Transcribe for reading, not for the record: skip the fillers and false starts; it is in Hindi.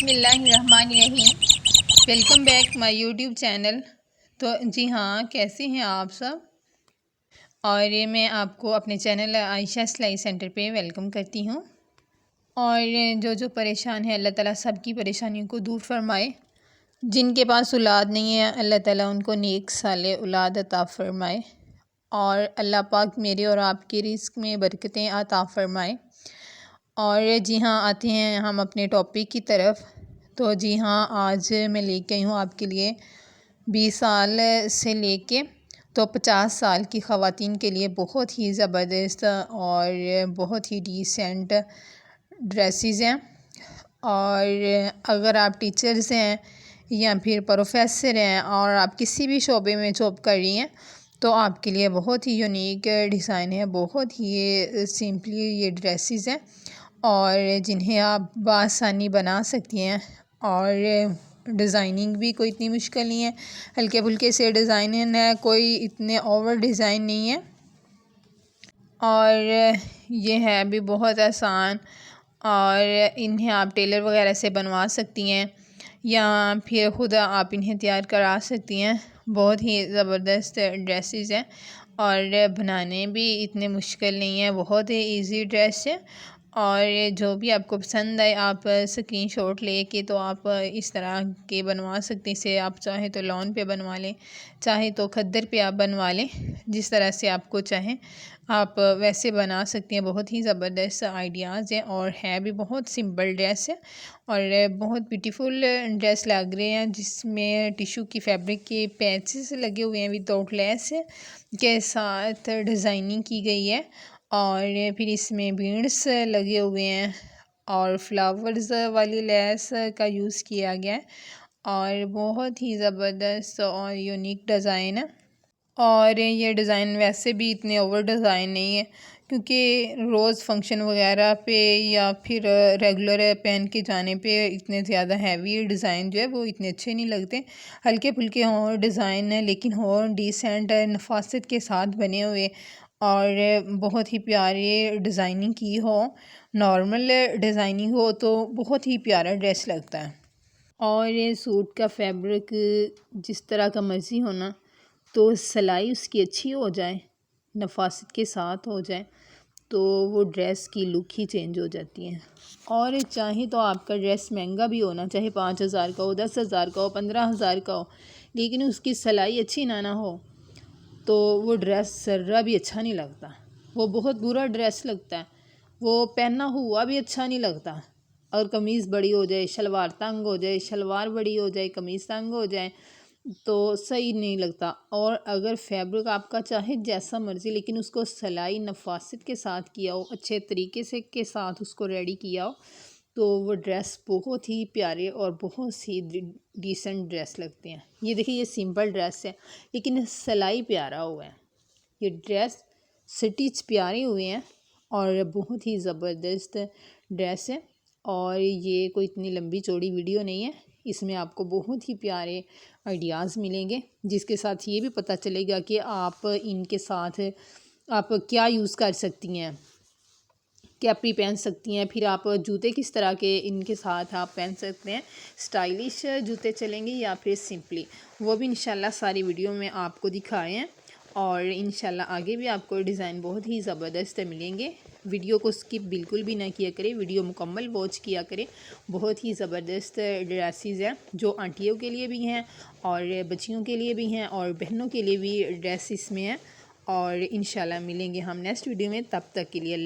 बिस्मिल्लाहिर्रहमानिर्रहीम। Welcome back my YouTube channel. तो जी हाँ, कैसे हैं आप सब। और ये मैं आपको अपने चैनल आयशा सिलाई सेंटर पे वेलकम करती हूँ। और जो परेशान है अल्लाह ताला सबकी परेशानियों को दूर फरमाए। जिनके पास औलाद नहीं है अल्लाह ताला उनको नेक साले औलाद अता फरमाए। और अल्लाह पाक मेरे और आपके रिस्क में बरकतें अता फरमाए। और जी हाँ, आते हैं हम अपने टॉपिक की तरफ। तो जी हाँ, आज मैं लेके आई हूँ आपके लिए 20 साल से लेके तो 50 साल की ख़वातीन के लिए बहुत ही ज़बरदस्त और बहुत ही डिसेंट ड्रेसेस हैं। और अगर आप टीचर्स हैं या फिर प्रोफेसर हैं और आप किसी भी शोबे में जॉब कर रही हैं तो आपके लिए बहुत ही यूनिक डिज़ाइन है, बहुत ही सिंपली ये ड्रेसेस हैं और जिन्हें आप बआसानी बना सकती हैं। और डिज़ाइनिंग भी कोई इतनी मुश्किल नहीं है, हल्के फुल्के से डिज़ाइन है, कोई इतने ओवर डिज़ाइन नहीं है। और ये है भी बहुत आसान और इन्हें आप टेलर वगैरह से बनवा सकती हैं या फिर ख़ुद आप इन्हें तैयार करा सकती हैं। बहुत ही ज़बरदस्त ड्रेसेस हैं और बनाने भी इतने मुश्किल नहीं है, बहुत ही इजी ड्रेस है। और जो भी आपको पसंद आए आप स्क्रीनशॉट लेके तो आप इस तरह के बनवा सकते हैं। इसे आप चाहे तो लॉन पे बनवा लें, चाहे तो खद्दर पे आप बनवा लें, जिस तरह से आपको चाहें आप वैसे बना सकते हैं। बहुत ही ज़बरदस्त आइडियाज़ हैं और है भी बहुत सिंपल ड्रेस है और बहुत ब्यूटीफुल ड्रेस लग रहे हैं, जिसमें टिशू की फैब्रिक के पैचेस लगे हुए हैं विदाउट लेस के साथ डिज़ाइनिंग की गई है। और फिर इसमें बीड्स लगे हुए हैं और फ्लावर्स वाली लेस का यूज़ किया गया है और बहुत ही ज़बरदस्त और यूनिक डिज़ाइन है। और ये डिज़ाइन वैसे भी इतने ओवर डिज़ाइन नहीं है, क्योंकि रोज़ फंक्शन वगैरह पे या फिर रेगुलर पहन के जाने पे इतने ज़्यादा हैवी डिज़ाइन जो है वो इतने अच्छे नहीं लगते। हल्के फुल्के हों डिज़ाइन लेकिन हों डिसेंट नफासत के साथ बने हुए और बहुत ही प्यारे डिज़ाइनिंग की हो। नॉर्मल डिज़ाइनिंग हो तो बहुत ही प्यारा ड्रेस लगता है। और ये सूट का फैब्रिक जिस तरह का मर्ज़ी होना, तो सिलाई उसकी अच्छी हो जाए, नफासत के साथ हो जाए, तो वो ड्रेस की लुक ही चेंज हो जाती है। और चाहे तो आपका ड्रेस महंगा भी होना, चाहे 5,000 का हो, 10,000 का हो, 15,000 का हो, लेकिन उसकी सिलाई अच्छी ना हो तो वो ड्रेस ज़र्रा भी अच्छा नहीं लगता, वो बहुत बुरा ड्रेस लगता है, वो पहना हुआ भी अच्छा नहीं लगता। और कमीज़ बड़ी हो जाए, शलवार तंग हो जाए, शलवार बड़ी हो जाए, कमीज़ तंग हो जाए तो सही नहीं लगता। और अगर फैब्रिक आपका चाहे जैसा मर्ज़ी, लेकिन उसको सिलाई नफासत के साथ किया हो, अच्छे तरीके से के साथ उसको रेडी किया हो, तो वो ड्रेस बहुत ही प्यारे और बहुत सी डिसेंट ड्रेस लगते हैं। ये देखिए, ये सिंपल ड्रेस है लेकिन सिलाई प्यारा हुआ है, ये ड्रेस स्टिच प्यारे हुए हैं और बहुत ही ज़बरदस्त ड्रेस है। और ये कोई इतनी लंबी चौड़ी वीडियो नहीं है, इसमें आपको बहुत ही प्यारे आइडियाज़ मिलेंगे, जिसके साथ ये भी पता चलेगा कि आप इनके साथ आप क्या यूज़ कर सकती हैं, कैपरी पहन सकती हैं, फिर आप जूते किस तरह के इनके साथ आप पहन सकते हैं, स्टाइलिश जूते चलेंगे या फिर सिंपली, वो भी इंशाल्लाह सारी वीडियो में आपको दिखाए हैं। और इंशाल्लाह आगे भी आपको डिज़ाइन बहुत ही ज़बरदस्त मिलेंगे। वीडियो को स्किप बिल्कुल भी ना किया करें, वीडियो मुकम्मल वॉच किया करें। बहुत ही ज़बरदस्त ड्रेसेस हैं जो आंटियों के लिए भी हैं और बच्चियों के लिए भी हैं और बहनों के लिए भी ड्रेस इसमें हैं। और इंशाल्लाह मिलेंगे हम नेक्स्ट वीडियो में, तब तक के लिए